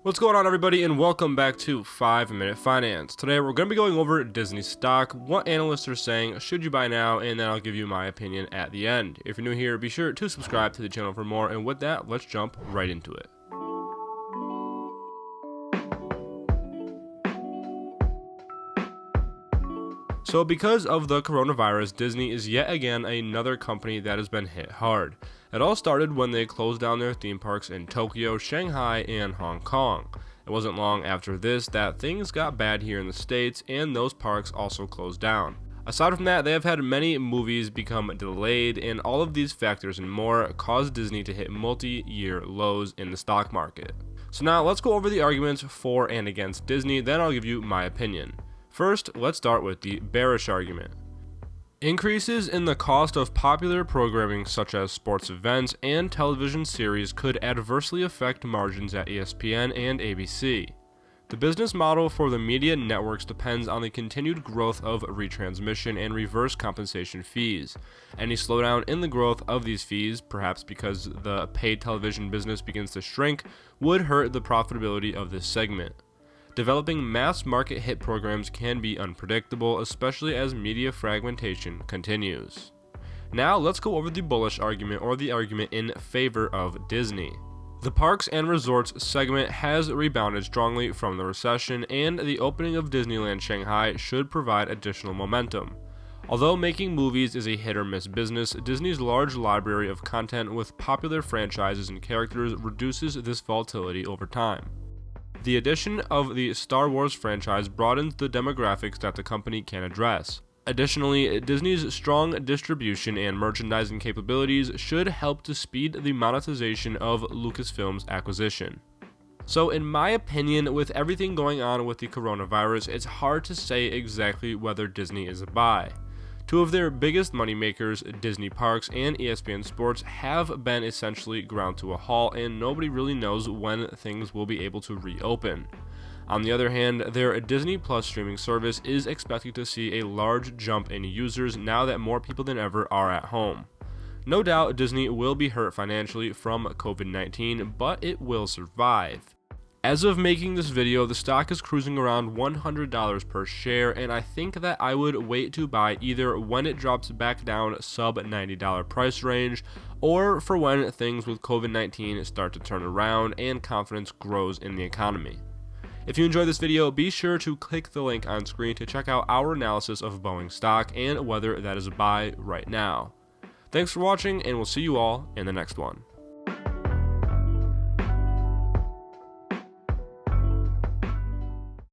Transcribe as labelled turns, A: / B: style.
A: What's going on, everybody, and welcome back to 5 Minute Finance. Today we're going to be going over Disney stock, what analysts are saying, should you buy now, and then I'll give you my opinion at the end. If you're new here, be sure to subscribe to the channel for more, and with that, let's jump right into it. So because of the coronavirus, Disney is yet again another company that has been hit hard. It all started when they closed down their theme parks in Tokyo, Shanghai, and Hong Kong. It wasn't long after this that things got bad here in the States, and those parks also closed down. Aside from that, they have had many movies become delayed, and all of these factors and more caused Disney to hit multi-year lows in the stock market. So now let's go over the arguments for and against Disney, then I'll give you my opinion. First, let's start with the bearish argument. Increases in the cost of popular programming such as sports events and television series could adversely affect margins at ESPN and ABC. The business model for the media networks depends on the continued growth of retransmission and reverse compensation fees. Any slowdown in the growth of these fees, perhaps because the paid television business begins to shrink, would hurt the profitability of this segment. Developing mass market hit programs can be unpredictable, especially as media fragmentation continues. Now let's go over the bullish argument, or the argument in favor of Disney. The parks and resorts segment has rebounded strongly from the recession, and the opening of Disneyland Shanghai should provide additional momentum. Although making movies is a hit or miss business, Disney's large library of content with popular franchises and characters reduces this volatility over time. The addition of the Star Wars franchise broadens the demographics that the company can address. Additionally, Disney's strong distribution and merchandising capabilities should help to speed the monetization of LUCASFILM's acquisition. So in my opinion, with everything going on with the coronavirus, it's hard to say exactly whether Disney is a buy. Two of their biggest moneymakers, Disney Parks and ESPN Sports, have been essentially ground to a halt, and nobody really knows when things will be able to reopen. On the other hand, their Disney Plus streaming service is expected to see a large jump in users now that more people than ever are at home. No doubt Disney will be hurt financially from COVID-19, but it will survive. As of making this video, the stock is cruising around $100 per share, and I think that I would wait to buy either when it drops back down sub $90 price range, or for when things with COVID-19 start to turn around and confidence grows in the economy. If you enjoyed this video, be sure to click the link on screen to check out our analysis of Boeing stock and whether that is a buy right now. Thanks for watching, and we'll see you all in the next one.